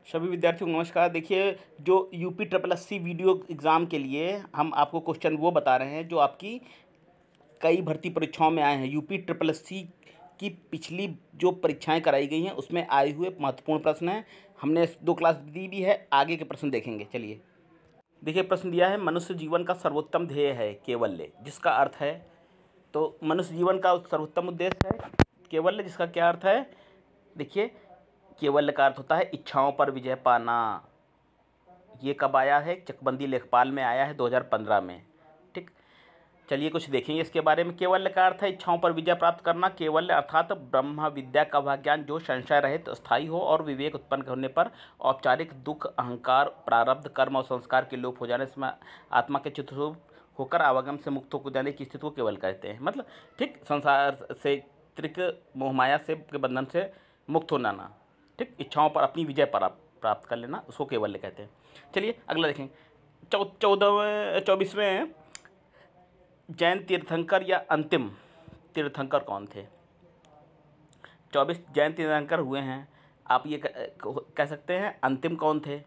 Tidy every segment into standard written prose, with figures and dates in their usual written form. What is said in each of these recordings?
सभी विद्यार्थियों को नमस्कार। देखिए, जो UP triple S C VDO exam के लिए हम आपको क्वेश्चन वो बता रहे हैं जो आपकी कई भर्ती परीक्षाओं में आए हैं। यूपी ट्रिपल एस सी की पिछली जो परीक्षाएं कराई गई हैं उसमें आए हुए महत्वपूर्ण प्रश्न हैं। हमने 2 क्लास दी भी है, आगे के प्रश्न देखेंगे। चलिए देखिए, प्रश्न दिया है मनुष्य जीवन का सर्वोत्तम ध्येय है कैवल्य, जिसका अर्थ है, तो मनुष्य जीवन का सर्वोत्तम उद्देश्य है कैवल्य, जिसका क्या अर्थ है? देखिए, कैवल्य का अर्थ होता है इच्छाओं पर विजय पाना। ये कब आया है? चकबंदी लेखपाल में आया है 2015 में। ठीक, चलिए कुछ देखेंगे इसके बारे में। कैवल्य का अर्थ है इच्छाओं पर विजय प्राप्त करना। कैवल्य अर्थात ब्रह्म विद्या का वह ज्ञान जो संशय रहित स्थायी हो और विवेक उत्पन्न होने पर औपचारिक दुख, अहंकार, प्रारब्ध, कर्म और संस्कार के लोप हो जाने से आत्मा के चित्तस्वरूप होकर आवागम से मुक्त हो जाने की स्थिति को केवल कहते हैं। मतलब ठीक, संसार से त्रिक मोहमाया से के बंधन से मुक्त होना ना, ठीक, इच्छाओं पर अपनी विजय प्राप्त कर लेना, उसको कैवल्य कहते हैं। चलिए अगला देखें। 24वें जैन तीर्थंकर या अंतिम तीर्थंकर कौन थे? 24 जैन तीर्थंकर हुए हैं। आप ये कह सकते हैं अंतिम कौन थे?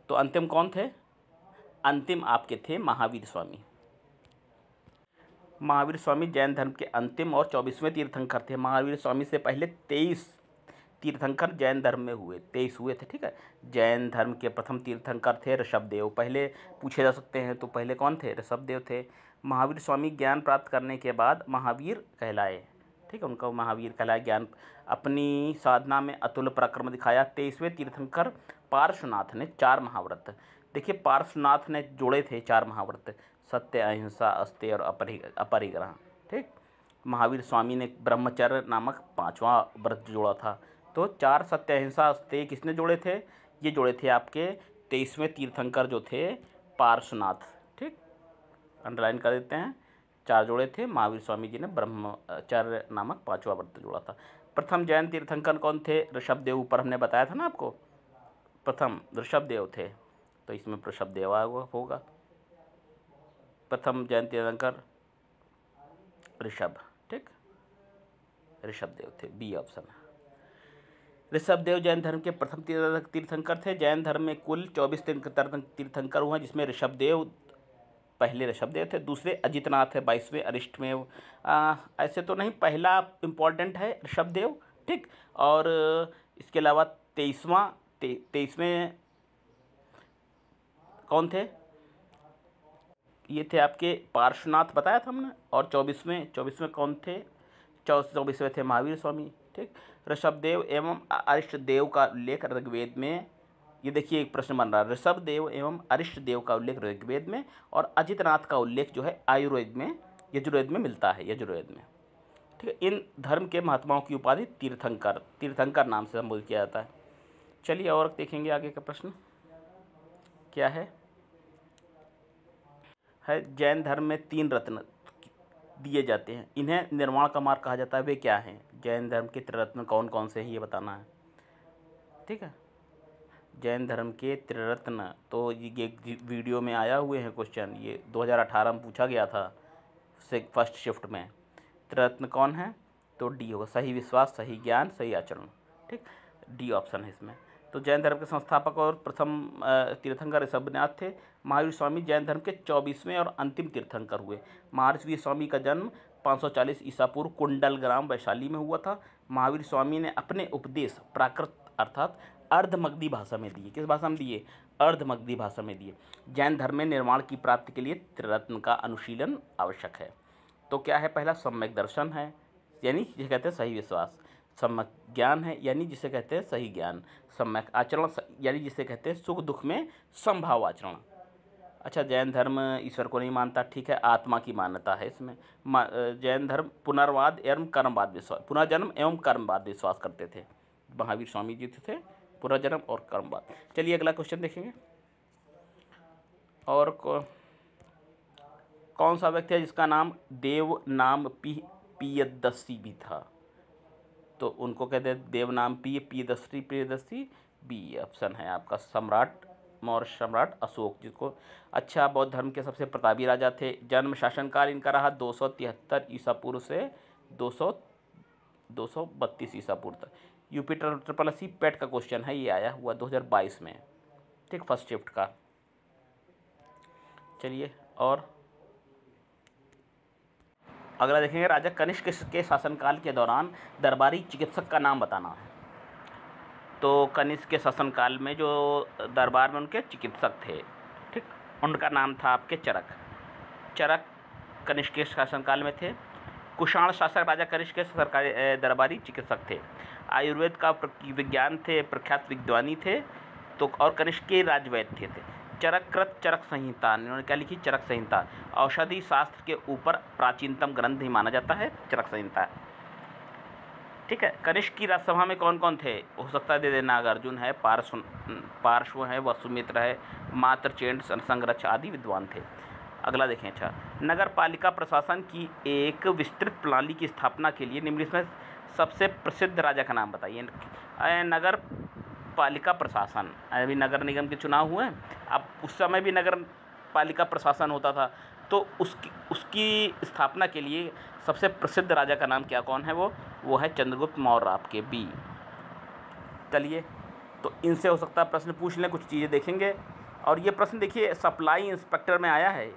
तो अंतिम कौन थे? अंतिम आपके थे महावीर स्वामी। महावीर स्वामी जैन धर्म के अंतिम और 24वें तीर्थंकर थे। महावीर स्वामी से पहले 23 तीर्थंकर जैन धर्म में हुए, 23 हुए थे। ठीक है, जैन धर्म के प्रथम तीर्थंकर थे ऋषभदेव। पहले पूछे जा सकते हैं, तो पहले कौन थे? ऋषभदेव थे। महावीर स्वामी ज्ञान प्राप्त करने के बाद महावीर कहलाए। ठीक है, उनका महावीर कहलाए। ज्ञान अपनी साधना में अतुल पराक्रम दिखाया। 23वें तीर्थंकर पार्श्वनाथ ने 4 महाव्रत, देखिए पार्श्वनाथ ने जोड़े थे 4 महाव्रत, सत्य, अहिंसा, अस्तेय और अपरिग्रह। ठीक, महावीर स्वामी ने ब्रह्मचर्य नामक 5वां व्रत जोड़ा था। तो 4 सत्य, अहिंसा, अस्तेय किसने जोड़े थे? ये जोड़े थे आपके 23वें तीर्थंकर जो थे पार्श्वनाथ। ठीक, अंडरलाइन कर देते हैं। 4 जोड़े थे, महावीर स्वामी जी ने ब्रह्मचर्य नामक 5वां व्रत जोड़ा था। प्रथम जैन तीर्थंकर कौन थे? ऋषभदेव। ऊपर हमने बताया था ना आपको, प्रथम ऋषभदेव थे, तो इसमें ऋषभदेव होगा। प्रथम जैन तीर्थंकर ऋषभ। ठीक, ऋषभदेव थे, बी ऑप्शन। ऋषभदेव जैन धर्म के प्रथम तीर्थंकर थे। जैन धर्म में कुल 24 तीर्थंकर हुए, जिसमें ऋषभदेव पहले ऋषभदेव थे, दूसरे अजितनाथ है, 22वें अरिष्टमेव। ऐसे तो नहीं, पहला इम्पॉर्टेंट है ऋषभदेव। ठीक, और इसके अलावा 23वें कौन थे? ये थे आपके पार्श्वनाथ, बताया था हमने। और 24वें कौन थे? 24वें थे महावीर स्वामी। ठीक, ऋषभदेव एवं अरिष्टदेव का उल्लेख ऋग्वेद में, ये देखिए एक प्रश्न बन रहा है, ऋषभदेव एवं अरिष्टदेव का उल्लेख ऋग्वेद में और अजितनाथ का उल्लेख जो है आयुर्वेद में, यजुर्वेद में मिलता है, यजुर्वेद में। ठीक है, इन धर्म के महात्माओं की उपाधि तीर्थंकर नाम से संबोधित किया जाता है। चलिए और देखेंगे आगे का प्रश्न क्या है। जैन धर्म में 3 रत्न दिए जाते हैं, इन्हें निर्वाण का मार्ग कहा जाता है। वे क्या हैं? जैन धर्म के त्रिरत्न कौन कौन से हैं, ये बताना है। ठीक है, जैन धर्म के त्रिरत्न, तो ये वीडियो में आया हुए हैं क्वेश्चन, ये 2018 में पूछा गया था फर्स्ट शिफ्ट में। त्रिरत्न कौन है? तो डी होगा, सही विश्वास, सही ज्ञान, सही आचरण। ठीक, डी ऑप्शन है इसमें। तो जैन धर्म के संस्थापक और प्रथम तीर्थंकर ऋषभनाथ थे। महावीर स्वामी जैन धर्म के 24वें और अंतिम तीर्थंकर हुए। महावीर स्वामी का जन्म 540 ईसा पूर्व कुंडल ग्राम वैशाली में हुआ था। महावीर स्वामी ने अपने उपदेश प्राकृत अर्थात अर्धमगधी भाषा में दिए। किस भाषा में दिए? अर्धमगधी भाषा में दिए। जैन धर्म में निर्वाण की प्राप्ति के लिए त्रिरत्न का अनुशीलन आवश्यक है। तो क्या है? पहला सम्यक दर्शन है, यानी जिसे कहते हैं सही विश्वास। सम्यक ज्ञान है, यानी जिसे कहते हैं सही ज्ञान। सम्यक आचरण, यानी जिसे कहते हैं सुख दुख में समभाव आचरण। अच्छा, जैन धर्म ईश्वर को नहीं मानता, ठीक है, आत्मा की मान्यता है इसमें। जैन धर्म पुनर्वाद एवं कर्मवाद विश्वास, पुनर्जन्म एवं कर्मवाद विश्वास करते थे। महावीर स्वामी जी थे पुनर्जन्म और कर्मवाद। चलिए अगला क्वेश्चन देखेंगे। और कौन सा व्यक्ति है जिसका नाम देव नाम पियदस्सी भी था? तो उनको कहते हैं देव नाम प्रियदर्शी, बी ऑप्शन है आपका। सम्राट, मौर्य सम्राट अशोक, जिसको अच्छा बौद्ध धर्म के सबसे प्रतापी राजा थे। जन्म शासनकाल इनका रहा 273 ईसा पूर्व से 232 ईसा पूर्व तक। यूपी ट्रिपल एससी पेट का क्वेश्चन है, ये आया हुआ 2022 में, ठीक, फर्स्ट शिफ्ट का। चलिए और अगला देखेंगे, राजा कनिष्क के शासनकाल के दौरान दरबारी चिकित्सक का नाम बताना है। तो कनिष्क के शासनकाल में जो दरबार में उनके चिकित्सक थे, ठीक, उनका नाम था आपके चरक। चरक कनिष्क के शासनकाल में थे। कुषाण शासक राजा कनिष्क के सरकारी दरबारी चिकित्सक थे। आयुर्वेद का विज्ञान थे, प्रख्यात विद्वानी थे, तो और कनिष्क के राजवैद्य थे। चरककृत चरक संहिता, इन्होंने क्या लिखी? चरक संहिता। औषधि शास्त्र के ऊपर प्राचीनतम ग्रंथ ही माना जाता है चरक संहिता, ठीक है। कनिष्क की राजसभा में कौन कौन थे? हो सकता है दे दे, नागार्जुन है, पार्श्व है, वसुमित्र है, मात्रचेंड, संघरक्ष आदि विद्वान थे। अगला देखें, अच्छा, नगर पालिका प्रशासन की एक विस्तृत प्रणाली की स्थापना के लिए निम्नलिखित में सबसे प्रसिद्ध राजा का नाम बताइए। नगर पालिका प्रशासन, अभी नगर निगम के चुनाव हुए, अब उस समय भी नगर पालिका प्रशासन होता था, तो उसकी स्थापना के लिए सबसे प्रसिद्ध राजा का नाम क्या, कौन है वो है चंद्रगुप्त मौर्य, आपके बी। चलिए, तो इनसे हो सकता है प्रश्न पूछ लें, कुछ चीज़ें देखेंगे। और ये प्रश्न देखिए सप्लाई इंस्पेक्टर में आया है,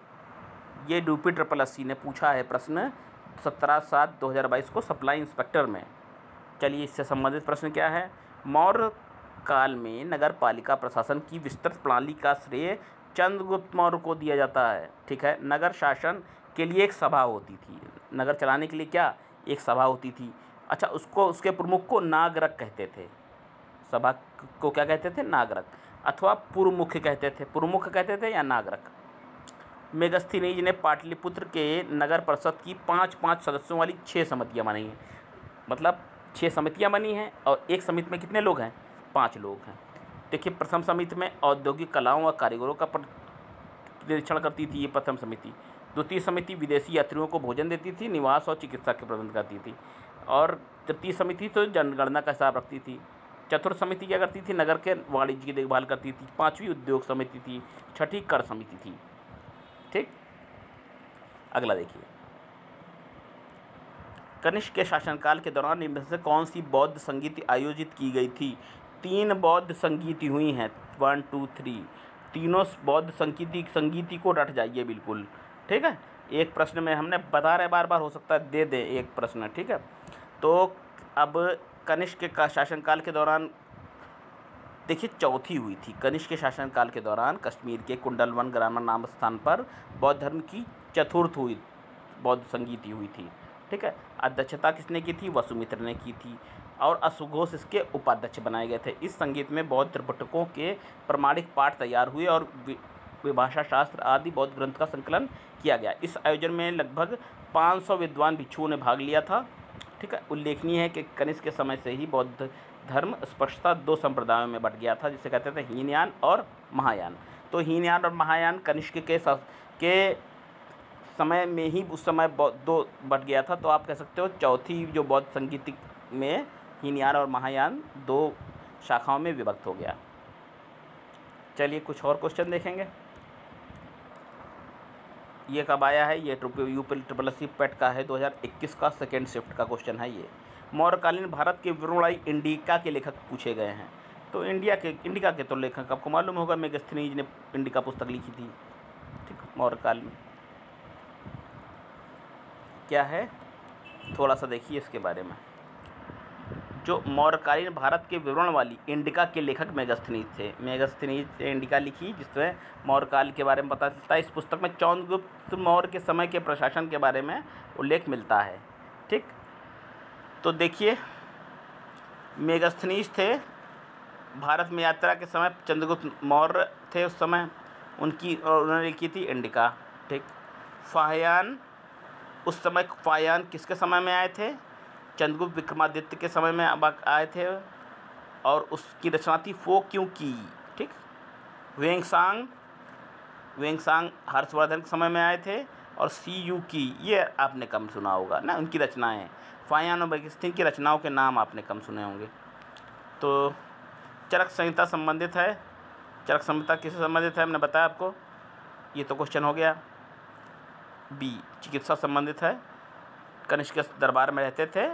ये यूपी ट्रिपल एससी ने पूछा है प्रश्न 17/7/2022 को सप्लाई इंस्पेक्टर में। चलिए, इससे संबंधित प्रश्न क्या है? मौर्य काल में नगर पालिका प्रशासन की विस्तृत प्रणाली का श्रेय चंद्रगुप्त मौर्य को दिया जाता है, ठीक है। नगर शासन के लिए एक सभा होती थी, नगर चलाने के लिए क्या, एक सभा होती थी। अच्छा, उसके प्रमुख को नागरक कहते थे, सभा को क्या कहते थे? नागरक, अथवा पुरमुख कहते थे, पुरमुख कहते थे या नागरक। मेगस्थनीज ने पाटलिपुत्र के नगर परिषद की 5-5 सदस्यों वाली 6 समितियाँ बनाई हैं, मतलब 6 समितियाँ बनी हैं, और एक समिति में कितने लोग हैं? 5 लोग हैं। देखिए, प्रथम समिति में औद्योगिक कलाओं व कारीगरों का निरीक्षण करती थी, ये प्रथम समिति। द्वितीय समिति विदेशी यात्रियों को भोजन देती थी, निवास और चिकित्सा के प्रबंध करती थी। और तृतीय समिति तो जनगणना का हिसाब रखती थी। चतुर्थ समिति क्या करती थी? नगर के वाणिज्य की देखभाल करती थी। पाँचवीं उद्योग समिति थी। छठी कर समिति थी, ठीक। अगला देखिए, कनिष्क के शासनकाल के दौरान इनमें से कौन सी बौद्ध संगीति आयोजित की गई थी? 3 बौद्ध संगीति हुई हैं, 1 2 3, तीनों बौद्ध संगीति को रट जाइए बिल्कुल, ठीक है। एक प्रश्न में हमने बता रहे, बार बार हो सकता है दे दे एक प्रश्न, ठीक है। तो अब कनिष्क का शासनकाल के दौरान देखिए चौथी हुई थी। कनिष्क के शासनकाल के दौरान कश्मीर के कुंडलवन ग्राम नाम स्थान पर बौद्ध धर्म की चतुर्थ हुई बौद्ध संगीति हुई थी, ठीक है। अध्यक्षता किसने की थी? वसुमित्र ने की थी, और अश्वघोष इसके उपाध्यक्ष बनाए गए थे। इस संगीत में बौद्ध त्रिपिटकों के प्रमाणिक पाठ तैयार हुए और विभाषा शास्त्र आदि बौद्ध ग्रंथ का संकलन किया गया। इस आयोजन में लगभग 500 विद्वान भिक्षुओं ने भाग लिया था, ठीक है। उल्लेखनीय है कि कनिष्क के समय से ही बौद्ध धर्म स्पष्टता 2 संप्रदायों में बट गया था, जिसे कहते थे हीनयान और महायान। तो हीनयान और महायान कनिष्क के समय में ही उस समय 2 बट गया था। तो आप कह सकते हो चौथी जो बौद्ध संगीत में हीनयान और महायान 2 शाखाओं में विभक्त हो गया। चलिए, कुछ और क्वेश्चन देखेंगे। ये कब आया है? ये यूपी ट्रिपल एससी पेट का है, 2021 का सेकेंड शिफ्ट का क्वेश्चन है ये। मौर्यकालीन भारत के विवरणवाई इंडिका के लेखक पूछे गए हैं। तो इंडिका के तो लेखक आपको मालूम होगा, मेगस्थनीज ने इंडिका पुस्तक लिखी थी, ठीक। मौर्यकाल में क्या है, थोड़ा सा देखिए इसके बारे में। जो मौर्यकालीन भारत के विवरण वाली इंडिका के लेखक मेगस्थनीज थे। मेगस्थनीज ने इंडिका लिखी, जिसमें मौर्यकाल के बारे में पता चलता है। इस पुस्तक में चंद्रगुप्त मौर्य के समय के प्रशासन के बारे में उल्लेख मिलता है, ठीक। तो देखिए, मेगस्थनीज थे, भारत में यात्रा के समय चंद्रगुप्त मौर्य थे उस समय, उन्होंने लिखी थी इंडिका, ठीक। फाहियान, उस समय फाहियान किसके समय में आए थे? चंद्रगुप्त विक्रमादित्य के समय में अब आए थे, और उसकी रचना थी फो क्यों की, ठीक। वेंगसांग हर्षवर्धन के समय में आए थे, और सी यू की, ये आपने कम सुना होगा ना, उनकी रचनाएं। फाहियान और मेगस्थनीज की रचनाओं के नाम आपने कम सुने होंगे। तो चरक संहिता संबंधित है। चरक संहिता किससे संबंधित है? हमने बताया आपको, ये तो क्वेश्चन हो गया। बी, चिकित्सा संबंधित है। कनिष्क के दरबार में रहते थे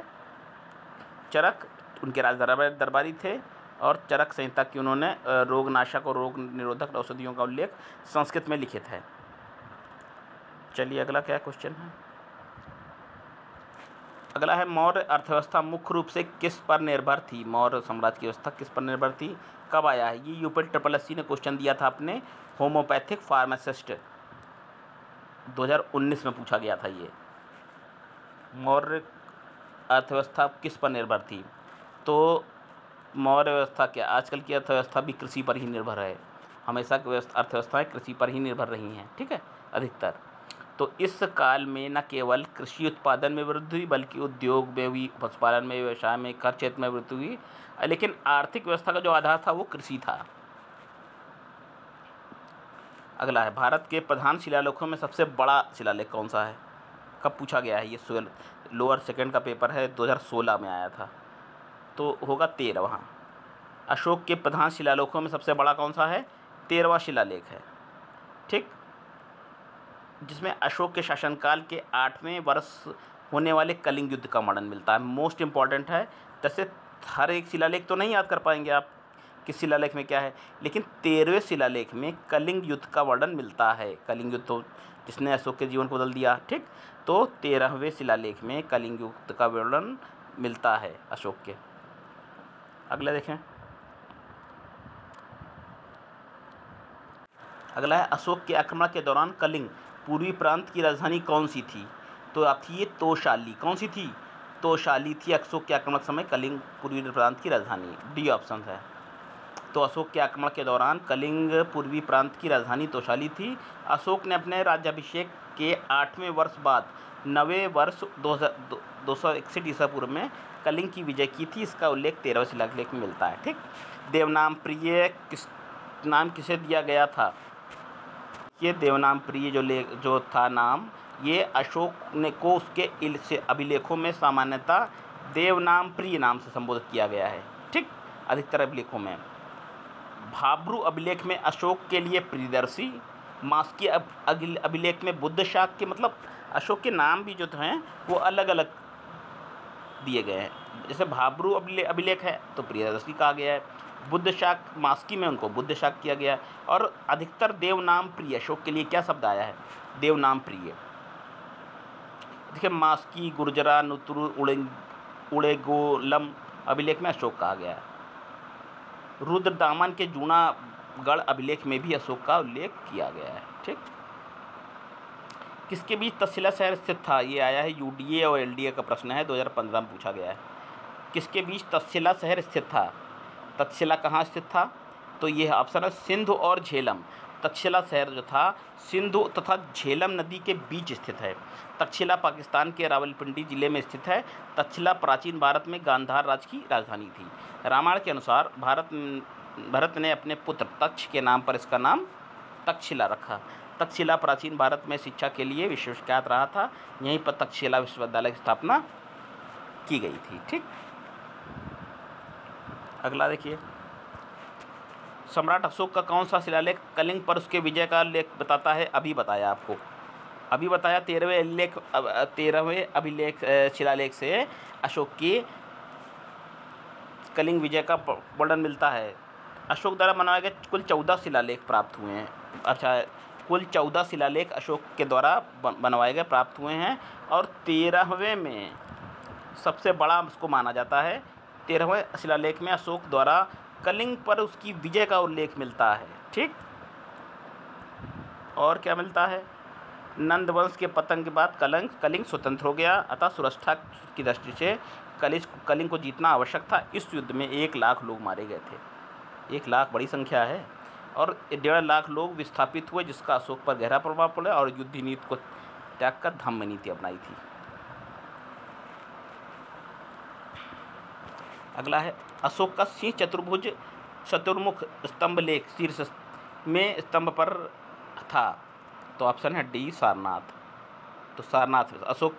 चरक, उनके राज दरबारी थे और चरक संहिता की उन्होंने रोगनाशक और रोग निरोधक औषधियों का उल्लेख संस्कृत में लिखित है। चलिए अगला क्या क्वेश्चन है। अगला है मौर्य अर्थव्यवस्था मुख्य रूप से किस पर निर्भर थी। मौर्य साम्राज्य की व्यवस्था किस पर निर्भर थी, कब आया है। ये यूपीएससी ने क्वेश्चन दिया था अपने होम्योपैथिक फार्मासिस्ट 2019 में पूछा गया था। ये मौर्य अर्थव्यवस्था किस पर निर्भर थी। तो मौर्य व्यवस्था क्या, आजकल की अर्थव्यवस्था भी कृषि पर ही निर्भर है। हमेशा की अर्थव्यवस्थाएं कृषि पर ही निर्भर रही हैं, ठीक है, अधिकतर। तो इस काल में न केवल कृषि उत्पादन में वृद्धि हुई बल्कि उद्योग में भी, पशुपालन में, व्यवसाय में, कर क्षेत्र में वृद्धि हुई, लेकिन आर्थिक व्यवस्था का जो आधार था वो कृषि था। अगला है भारत के प्रधान शिलालेखों में सबसे बड़ा शिलालेख कौन सा है, कब पूछा गया है। ये लोअर सेकंड का पेपर है, 2016 में आया था, तो होगा 13वां। अशोक के प्रधान शिलालेखों में सबसे बड़ा कौन सा है, 13वां शिलालेख है, ठीक, जिसमें अशोक के शासनकाल के 8वें वर्ष होने वाले कलिंग युद्ध का वर्णन मिलता है। मोस्ट इम्पॉर्टेंट है। जैसे हर एक शिलालेख तो नहीं याद कर पाएंगे आप किस शिलालेख में क्या है, लेकिन 13वें शिलालेख में कलिंग युद्ध का वर्णन मिलता है। कलिंग युद्ध तो जिसने अशोक के जीवन को बदल दिया, ठीक, तो 13वें शिलालेख में कलिंग युद्ध का वर्णन मिलता है अशोक के। अगला देखें। अगला है अशोक के आक्रमण के दौरान कलिंग पूर्वी प्रांत की राजधानी कौन सी थी। तो आप थी ये तोशाली। कौन सी थी, तोशाली थी अशोक के आक्रमण समय कलिंग पूर्वी प्रांत की राजधानी। डी ऑप्शन है। तो अशोक के आक्रमण के दौरान कलिंग पूर्वी प्रांत की राजधानी तोशाली थी। अशोक ने अपने राज्याभिषेक के 8वें वर्ष बाद 9वें वर्ष 261 ईसा पूर्व में कलिंग की विजय की थी। इसका उल्लेख 13वें शिलालेख में मिलता है, ठीक। देवनाम प्रिय किस नाम किसे दिया गया था। ये देवनाम प्रिय जो था नाम, ये अशोक ने को उसके अभिलेखों में सामान्यतः देवनाम प्रिय नाम से संबोधित किया गया है, ठीक, अधिकतर अभिलेखों में। भाब्रू अभिलेख में अशोक के लिए प्रियदर्शी, मास्की अभिलेख में बुद्ध शाक के, मतलब अशोक के नाम भी जो हैं वो अलग अलग दिए गए हैं। जैसे भाब्रू अभिलेख है तो प्रियदर्शी कहा गया है, बुद्ध शाक मास्की में उनको बुद्ध शाक किया गया है, और अधिकतर देवनाम प्रिय अशोक के लिए क्या शब्द आया है, देवनाम प्रिय। देखिए मास्की, गुर्जरा, नुतुरु, उड़ेगोलम अभिलेख में अशोक कहा गया है। रुद्रदामन के जूनागढ़ अभिलेख में भी अशोक का उल्लेख किया गया है, ठीक। किसके बीच तक्षशिला शहर स्थित था, ये आया है यूडीए और एलडीए का प्रश्न है, 2015 में पूछा गया है। किसके बीच तक्षशिला शहर स्थित था, तक्षशिला कहाँ स्थित था, तो ये ऑप्शन है सिंधु और झेलम। तक्षशिला शहर जो था सिंधु तथा झेलम नदी के बीच स्थित है। तक्षशिला पाकिस्तान के रावलपिंडी जिले में स्थित है। तक्षशिला प्राचीन भारत में गांधार राज्य की राजधानी थी। रामायण के अनुसार भरत ने अपने पुत्र तक्ष के नाम पर इसका नाम तक्षशिला रखा। तक्षशिला प्राचीन भारत में शिक्षा के लिए विश्वविख्यात रहा था। यहीं पर तक्षशिला विश्वविद्यालय की स्थापना की गई थी, ठीक। अगला देखिए, सम्राट अशोक का कौन सा शिलालेख कलिंग पर उसके विजय का लेख बताता है। अभी बताया आपको, अभी बताया 13वें अभिलेख शिलालेख से अशोक की कलिंग विजय का वर्णन मिलता है। अशोक द्वारा बनाए गए कुल 14 शिलालेख प्राप्त हुए हैं। अच्छा, कुल 14 शिलालेख अशोक के द्वारा बनवाए गए प्राप्त हुए हैं, और 13वें में सबसे बड़ा उसको माना जाता है। 13वें शिलालेख में अशोक द्वारा कलिंग पर उसकी विजय का उल्लेख मिलता है, ठीक। और क्या मिलता है, नंद वंश के पतन के बाद कलिंग स्वतंत्र हो गया, अतः सुरक्षा की दृष्टि से कलिंग को जीतना आवश्यक था। इस युद्ध में 1 लाख लोग मारे गए थे। 1 लाख बड़ी संख्या है, और 1.5 लाख लोग विस्थापित हुए, जिसका अशोक पर गहरा प्रभाव पड़ा, और युद्ध नीति को त्याग कर धम्म नीति अपनाई थी। अगला है अशोक का सिंह चतुर्भुज चतुर्मुख स्तंभ लेख शीर्ष में स्तंभ पर था। तो ऑप्शन है डी सारनाथ। तो सारनाथ अशोक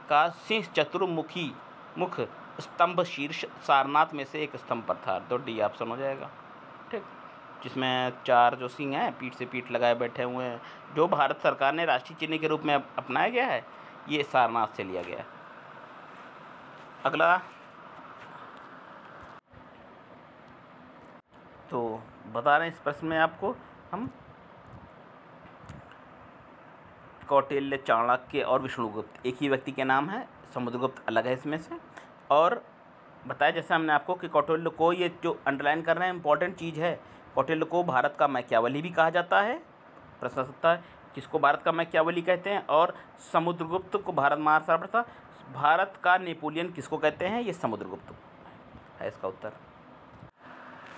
का सिंह चतुर्मुखी मुख स्तंभ शीर्ष सारनाथ में से एक स्तंभ पर था। तो डी ऑप्शन हो जाएगा, ठीक, जिसमें 4 जो सिंह हैं पीठ से पीठ लगाए बैठे हुए हैं, जो भारत सरकार ने राष्ट्रीय चिन्ह के रूप में अपनाया गया है, ये सारनाथ से लिया गया है। अगला तो बता रहे हैं इस प्रश्न में आपको हम कौटिल्य, चाणक्य और विष्णुगुप्त एक ही व्यक्ति के नाम है, समुद्रगुप्त अलग है इसमें से। और बताया जैसे हमने आपको कि कौटिल्य को, ये जो अंडरलाइन कर रहे हैं इंपॉर्टेंट चीज़ है, कौटिल्य को भारत का मैकियावली भी कहा जाता है, प्रश्न सकता है किसको भारत का मैकियावली कहते हैं, और समुद्रगुप्त को भारत महासागर, भारत का नेपोलियन किसको कहते हैं, ये समुद्रगुप्त है इसका उत्तर।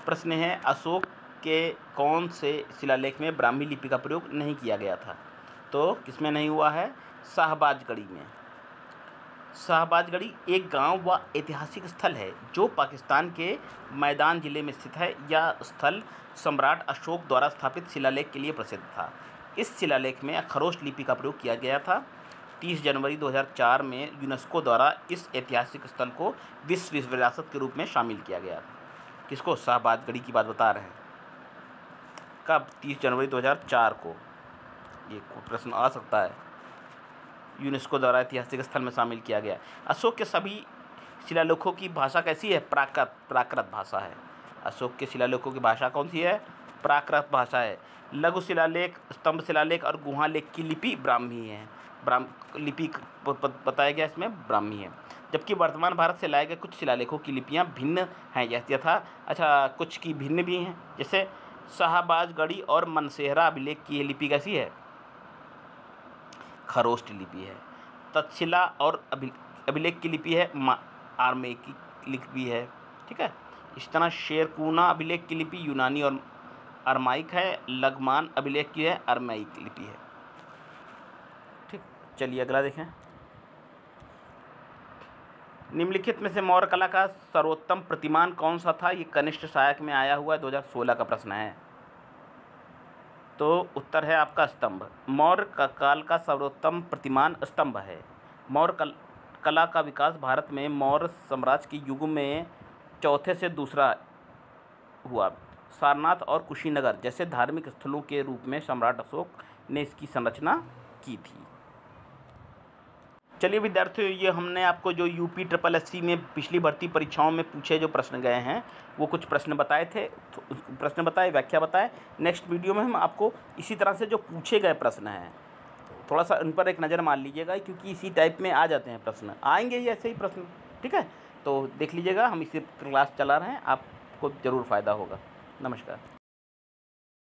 प्रश्न है अशोक के कौन से शिलालेख में ब्राह्मी लिपि का प्रयोग नहीं किया गया था, तो किसमें नहीं हुआ है, शाहबाजगढ़ी में। शाहबाजगढ़ी एक गांव व ऐतिहासिक स्थल है जो पाकिस्तान के मैदान जिले में स्थित है। यह स्थल सम्राट अशोक द्वारा स्थापित शिलालेख के लिए प्रसिद्ध था। इस शिलालेख में खरोष्ट लिपि का प्रयोग किया गया था। 30 जनवरी 2004 में यूनेस्को द्वारा इस ऐतिहासिक स्थल को विश्व विरासत के रूप में शामिल किया गया था। किसको, शाहबाजगढ़ी की बात बता रहे हैं। कब, 30 जनवरी 2004 को। ये प्रश्न आ सकता है, यूनेस्को द्वारा ऐतिहासिक स्थल में शामिल किया गया। अशोक के सभी शिलालेखों की भाषा कैसी है, प्राकृत भाषा है। अशोक के शिलालेखों की भाषा कौन सी है, प्राकृत भाषा है। लघु शिलालेख, स्तंभ शिलालेख और गुहा लेख की लिपि ब्राह्मी है। लिपि बताया गया इसमें ब्राह्मी है। जबकि वर्तमान भारत से लाए गए कुछ शिलालेखों की लिपियाँ भिन्न हैं, कुछ की भिन्न भी हैं। जैसे शाहबाजगढ़ी और मनसेहरा अभिलेख की लिपि कैसी है, खरोष्ट लिपि है। तक्षशिला और अभिलेख की लिपि है आर्मेकी लिपि है, ठीक है। इस तरह शेरकुना अभिलेख की लिपि यूनानी और अरमाइक है। लगमान अभिलेख की है अरमाइक लिपि है, ठीक। चलिए अगला देखें। निम्नलिखित में से मौर्य कला का सर्वोत्तम प्रतिमान कौन सा था, ये कनिष्ठ सहायक में आया हुआ 2016 का प्रश्न है। तो उत्तर है आपका स्तंभ। मौर्य काल का सर्वोत्तम प्रतिमान स्तंभ है। मौर्य कला का विकास भारत में मौर्य साम्राज्य के युग में चौथे से दूसरा हुआ। सारनाथ और कुशीनगर जैसे धार्मिक स्थलों के रूप में सम्राट अशोक ने इसकी संरचना की थी। चलिए विद्यार्थियों, ये हमने आपको जो यूपी SSSC में पिछली भर्ती परीक्षाओं में पूछे जो प्रश्न गए हैं वो कुछ प्रश्न बताए थे, प्रश्न बताए, व्याख्या बताए। नेक्स्ट वीडियो में हम आपको इसी तरह से जो पूछे गए प्रश्न हैं थोड़ा सा उन पर एक नज़र मार लीजिएगा, क्योंकि इसी टाइप में आ जाते हैं प्रश्न, आएंगे ही ऐसे ही प्रश्न, ठीक है। तो देख लीजिएगा, हम इसी क्लास चला रहे हैं, आपको ज़रूर फ़ायदा होगा। नमस्कार।